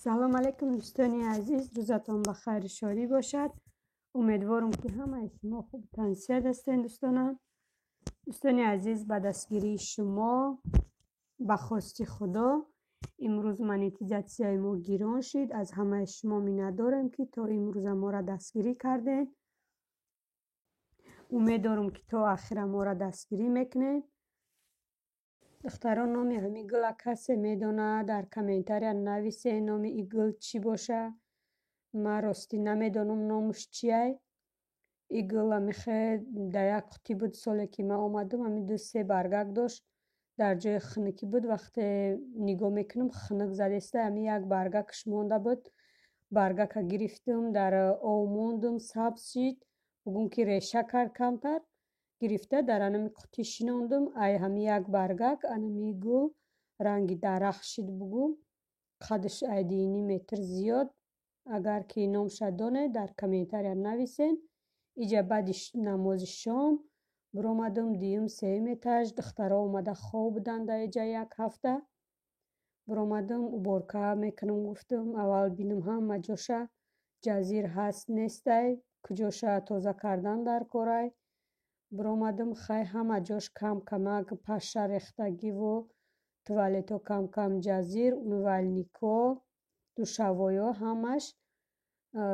سلام علیکم دوستانی عزیز، روزتان بخیر شادی باشد. امیدوارم که همه شما خوب تندرست هستین. دوستانی عزیز، به دستگیری شما به خواست خدا امروز مانیتیزاسیون ما گیران شد. از همه شما می‌ندارم که تا امروز ما را دستگیری کردین. امیدوارم که تا آخر ما را دستگیری میکنین. دختران نامی همی گل کسی میدونه در کامنتاری نویسه نامی ای گل چی باشه. ما راستی نمیدونم نامش چیه. ای گل میخه در یک قطی بود سالی که ما اومدم همی 2-3 برگک داشت در جای خنکی بود. وقتی نگاه میکنم خنک زده است. همی یک برگکش مونده بود. برگک گرفتم در آب موندم سبز شد. بگم که ریشه کرد کمتر گرفته در انمی قطی شنوندم. ای همی یک برگک انمی گل رنگی درخت شد. بگم قدش 1.5 متر زیاد. اگر که نامش دانه در کامنتاری نویسین. ایجا بعدش نماز شام برآمدم دیم 3 ایتاژ. دخترها اومده خواب بودن در اینجا یک هفته. برآمدم اوبارکه میکنم. گفتم اول بینم هم جاشه جزیر هست نیسته کجاشه تازه کردن در کاره. برآمدم خیلی همه جاش کم کمک پشه ریختگی و توالتو کم کم جزیر اونوالنیکو دوشوایا همش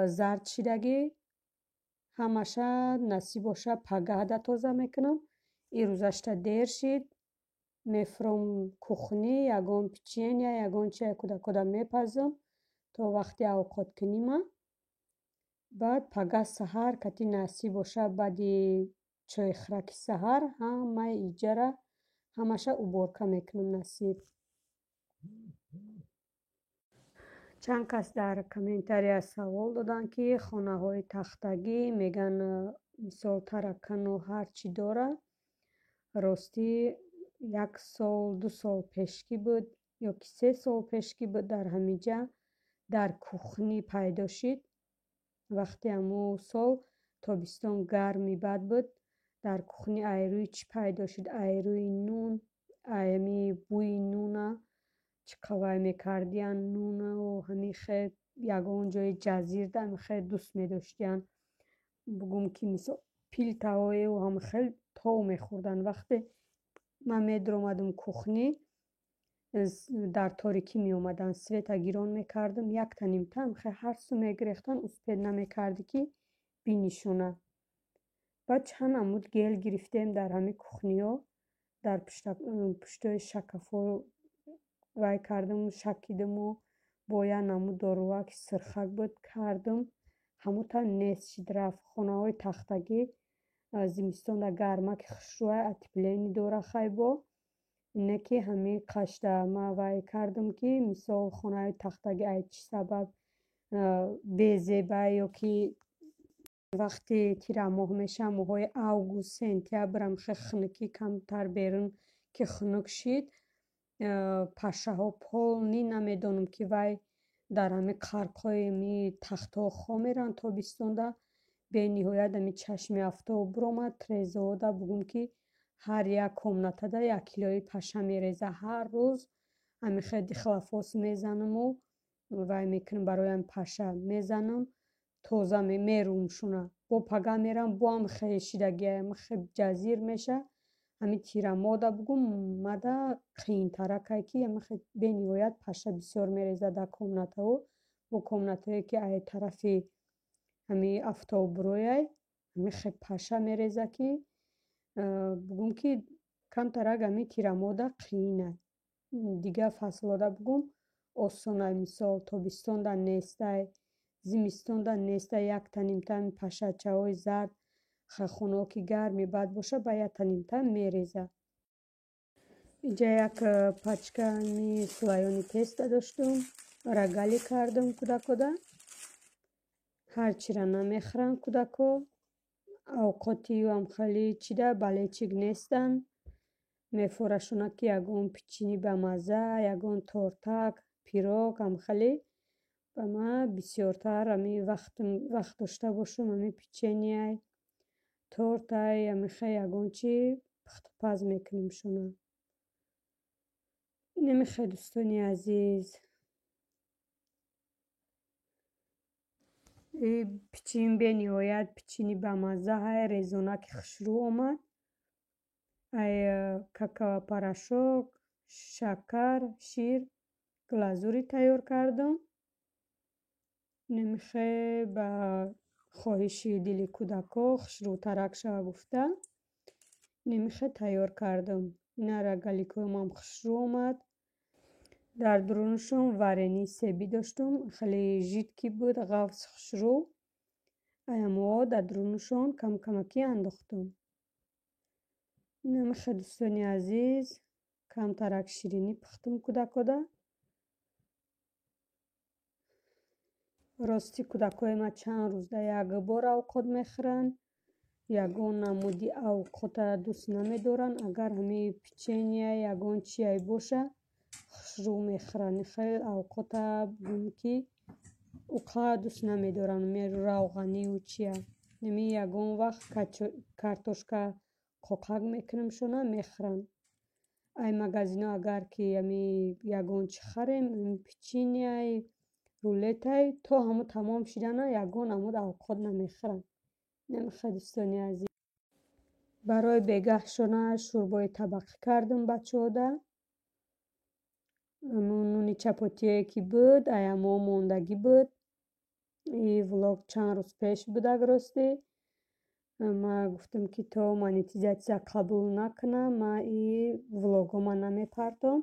زرد شدگی همش نصیب باشه پگهده تازه میکنم. این روزشتا دیر شد. میفرم کخنی یگان پیچینیا یگان چای کده کده میپزم تا وقتی اوقات کنیم. بعد پگه سحر کتی نصیب باشه بعدی چای خرک سحر همه ایجاره همشه اوبارکه میکنم نصیب. چند کس در کامنتاری سوال دادن که خانه های تختگی میگن مثال ترکن و هرچی داره. راستی 1 سال 2 سال پیشکی بود یا که 3 سال پیشکی بود در همیجا در کخنی پیدا شد. وقتی همو سال تابستان گرمی بد بود در کخنی ایروی چی پیدا شد. ایروی نون ایمی بوی نونه چی قوای میکردین نون و همی خیلی یگان جای جزیر در خیلی دوست میداشتین. بگم که مثلا پیل تاوی و هم خیلی تاو میخوردن. وقتی من میدر اومدم کخنی در تاریکی می اومدن سویت گیران میکردم. یک تنیم تم خیلی هر سو میگریختن اسپید نمیکردی که بینیشونه. بعد چند عمود گل گرفتیم در همه کخنی ها در پشتای شکفا وای کردم شکیدم و باید نمو داروک سرخک بود کردم. همو تا نیست شد رفت. خانه های تختگی زمستان در گرمک خشروه اتپلینی داره خیلی با اینه که همه قشته ما وای کردم که مثال خانه های تختگی ای چی سبب بیزیبه یا که وقتی تیره ماه میشه ماهای اوگوست سنتیبر هم خیلی خنکی کمتر بیرون که خنک شد. پشه ها پالنی نمیدانم که وای در همه قرقای می تخت ها خوا میرن تا بیستانده به نهایت همی چشم افتاب برآمد تریزاده. بگم که هر یک کامنته ده 1 کیلوی پشه میریزه هر روز. همی خیلی خلافاس میزنم و وای میکنم برایم پشه میزنم تازه میرومشونه با پگه میرم با هم خیلی شیدگی هم خیلی جزیر میشه. همی تیره ماده بگم ماده قین ترکه که همی خیلی به نهایت پشه بسیار میریزه در کامنته ها و کامنته هایی که ای طرفی همی افتاب بروی همی خیلی پشه میریزه که بگم که کم ترک همی تیره ماده قینه دیگه فصلاده بگم آسانه. مثال تابستان در نیسته زمستان در نیسته 1 تنیم تم پشه چوای زرد خونه که گرمی بد باشه با 1 تنیم تم میریزه. اینجا یک پچکه می سویانی تست داشتم رگلی کردم کده هرچی را نمیخرن کودکو اوقاتی هم خیلی چیده بلیچیگ نیستن. میفورشونه که یگان پیچینی به مزه یگان تورتک پیراک هم خیلی و ما بسیارتر همی وقت داشته باشم همی پیچینی تورتای همی خیلی یگان چی پز میکنیم شونه. نمی خیلی دوستانی عزیز пичин бениҳоят пичини бамазза ҳай резонаки хушрӯ омад. какао-порошок, шакар, шир, глазури тайёр кардам. намехе ба хоҳиши дили кӯдако хушрӯтарак шава гуфта намехе тайёр кардам. инара галикоямам хушрӯ омад. дар дурунашон варени себӣ доштум, хеле жидки буд, ғафс хушрӯ. аямоҳо дар дурунашон камакӣ андохтам. намехе дӯстони азиз камтарак ширинӣ пухтам кӯдакода. рости кӯдакояма чанд рӯз дар як бор авқот мехӯранд. ягон намуди авқота дӯст намедоранд. агар ҳамин печения ягон чияй боша хушрӯ мехӯранд. хел авқота ки уқа дӯст намедоранд, равғанию чия. ҳамин ягон вақт картошка қоқак мекунамшона мехӯранд. ай магазино агар ки ягон чи харем печениай рулетай то ҳамун тамом шидана ягон амуд авқот намехӯранд. намехе дӯстони азиз барои бегаҳшона шӯрбои табақӣ кардам бачаҳода. нуни чапотие ки буд аямо мондагӣ буд. влог чанд рӯз пеш будак рости. ман гуфтам ки то монетизатсия қабул накунам ман влогома намепартом.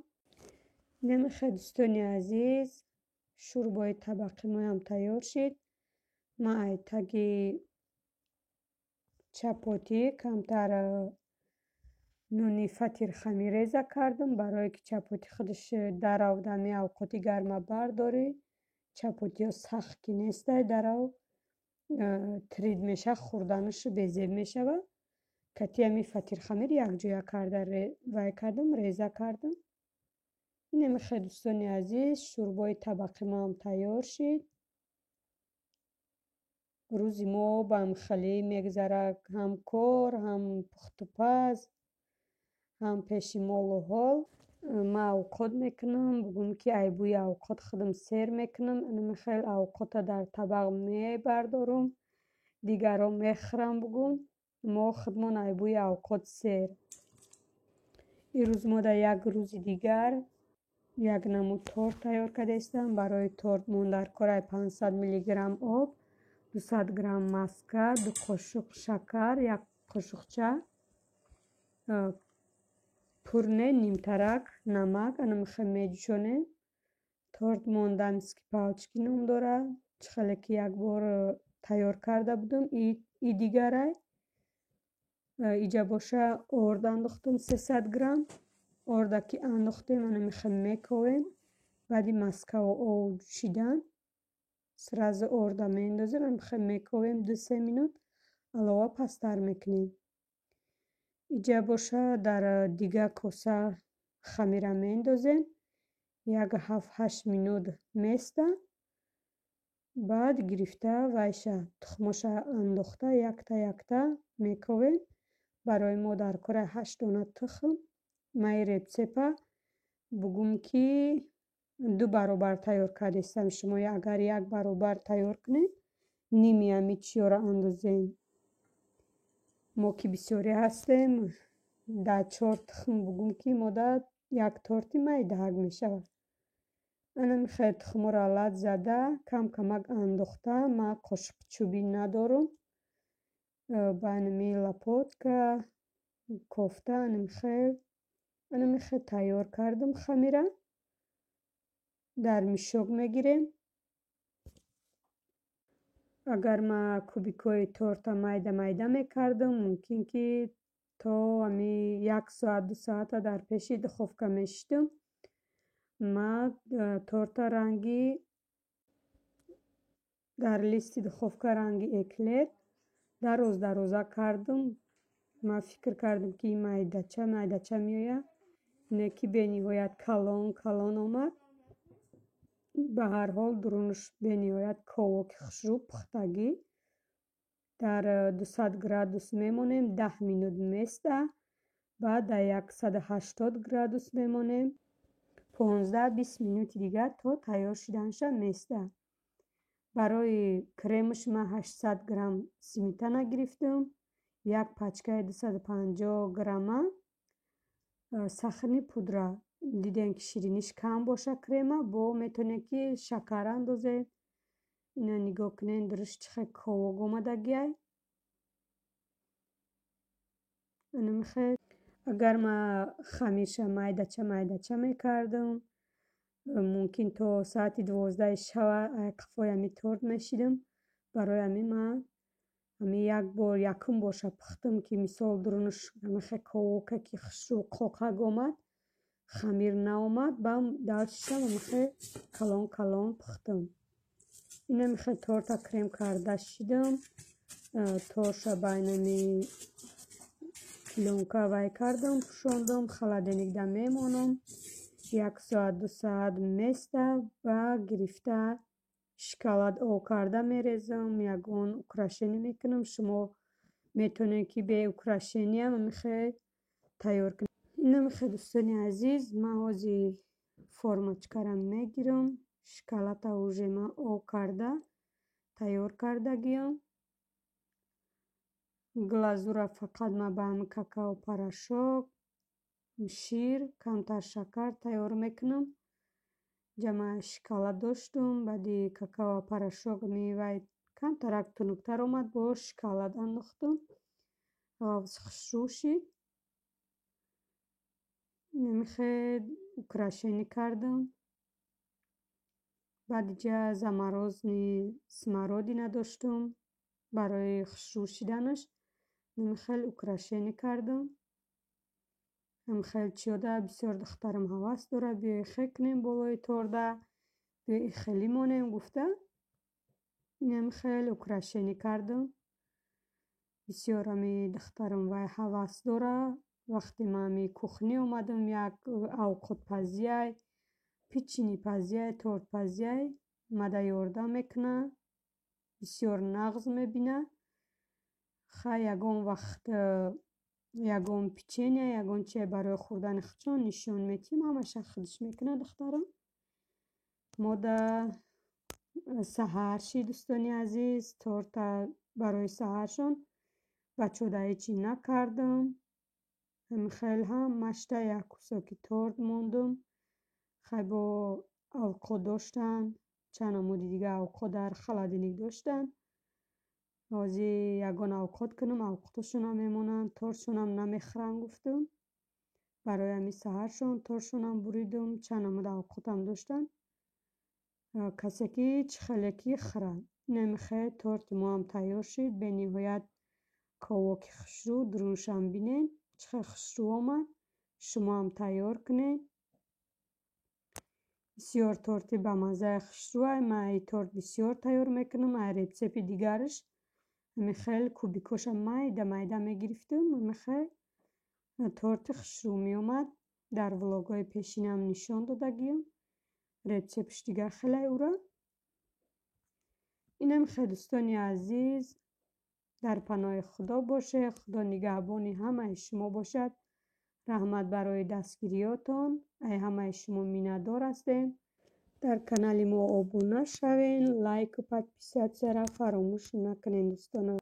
намехе дӯстони азиз шӯрбои табақӣ моям тайёр шид. ман айтаги чапотӣ камтар нуни фатирхамӣ реза кардам барое ки чапотӣ худаш дарав дами авқоти гарма бардорӣ. чапотиҳо сахт ки нестай дарав трид меша, хӯрданашо безеб мешава. кати ҳамин фатирхамир якҷоя карда вай кардам, реза кардам. намехе дӯстони азиз шӯрбои табақӣ моам тайёр шид. рӯзи мо бам хеле мегзарад, ҳам кор, ҳам пухтупаз, ҳам пеши молу ҳол. ман авқот мекунам, бугум ки айбӯи авқот худам сер мекунам. намехел авқота дар табақ мебардорам, дигарро мехӯрам. бугум мо худмон айбӯи авқот сер. ирӯз мо дар як рӯзи дигар як намуд торт тайёр кардастам. барои торт мон дар кора 500 миллиграмм об, 200 грамм маска, 2 қошуқ шакар, 1 қошуқча пурне нимтарак намак намехе меҷӯшонем. торт мондамски палчки ном дорад. хеле ки як бор тайёр карда будам. и дигарай иҷа боша орд андохтам 300 грамм. орда ки андохтем намехе мековем. баъди маскаву об ҷӯшидан сразу орда меандозем, намехе мековем 2-3 минут. алова пастар мекунем. иҷа боша дар дига коса хамира меандозем. як 7-8 минут места. баъд гирифта вайша тухмоша андохта якта мековем. барои мо дар кора 8 дона тухм. ман рецепа бугум ки 2 баробар тайёр кардастам. шумо агар 1 баробар тайёр кунед ними ҳамин чиёро андозем. мо ки бисёре ҳастем 10-4 тухм бугум ки мода як торти майдаҳак мешавад. намехе тухморо лад зада камак андохта. ман қошуқ чӯбӣ надорам. ба ҳамин лапотка кофта намехе тайёр кардам. хамира дар мишок мегирем. агар ман кубикҳои торта майда мекардам мумкин ки то ҳамин 1 соат 2 соата дар пеши духовка мешидам. ман торта ранги дар листи духовка ранги эклер дароза кардам. ман фикр кардам ки майдача меояд. ине ки бениҳоят калон омад. ба ҳар ҳол дурунаш бениҳоят ковоки хушрӯ пухтагӣ. дар 200 градус мемонем 10 минут места. баъд дар 180 градус мемонем 15-20 минути дигар то тайёр шиданша места. барои кремаш ман 800 грамм сметана гирифтам, як пачкаи 250 грамма сахани пудра. дидем ки шириниш кам боша крема, бо метавонед ки шакар андозед. ина нигоҳ кунед дуруш чӣ хел ковок омадагиай. ана мехоҳед агар ман хамирша майдача мекардам, мумкин то соати 12 шава қафои ами торт мешидам. барои ами ман як бор якум боша пухтам ки мисол дурунаш мехе ковока ки хушрӯ қоқак омад, хамир наомад, баъд дастшам мехе калон пухтам. ина мехе торта крем карда шидам. торша байнами пленка вай кардам, пушондам, холодильникда мемонам. 1 соат 2 соат места ва гирифта шоколад о карда мерезам, ягон украшение мекунам. шумо метавонед ки бе украшениям мехе тайёр кунед. ина мехе дӯстони азиз, ман ҳозир формочкаро мегирам. шоколада уже ман о карда тайёр кардагиам. глазура фақат ман ба ҳамин какао порошок, шир, камтар шакар тайёр мекунам. ҷама шоколад доштам, баъди какао порошок мевай камтарак тунуктар омад, бо шоколад андохтам. хушрӯ шид. намехе украшение кардам. баъд ҷа заморозни смородина доштам барои хушрӯ шиданаш. намехел украшение кардам. намехел чиёда бисёр духтарам ҳавас дорад биёи хел кунем болои торда, биёи хелӣ монем гуфта намехел украшение кардам. бисёр ами духтарам вай ҳавас дорад. вақте ман ами кухня омадам, як овқотпазиай, печенипазиай, тортпазиай мада ёрдам мекунад. бисёр нағз мебинад. хай ягон вақт ягон печения, ягон чие барои хӯрдани хучон нишон метиҳем, ҳамаша худаш мекунад духтарам. мода саҳар шид дӯстони азиз. торта барои саҳаршон бачода ҳечӣ накардам. хел ҳам машта як кусоки торт мондам. хай бо овқот доштанд, чанд омоди дига овқот дар холодильник доштанд. ҳозир ягон овқот кунам, овқоташонам мемонанд, тортшонам намехӯранд гуфтам. барои ами саҳаршон тортшонам буридам, чанд омода овқотам доштанд. касе ки чӣ хеле ки хӯрад. намехе торти моам тайёр шид. бениҳоят ковоки хушрӯ, дурунашам бинед чӣ хел хушрӯ омад. шумоам тайёр кунед. бисёр торти ба маззаи хушрӯай. ман ин торт бисёр тайёр мекунам. ай рецепти дигараш мехел кубикоша майда мегирифтам. мехел торти хушрӯ меомад. дар влогҳои пешинам нишон додагиям. рецептш дигар хеле ура. ина мехел дӯстони азиз, дар паноҳи худо бошед. худо нигаҳбони ҳамаи шумо бошад. раҳмат барои дастгириётон. ай ҳамаи шумо миннатдор ҳастем. дар канали мо обуна шавед. лайку подписатсияро фаромӯш накунед дӯстонам.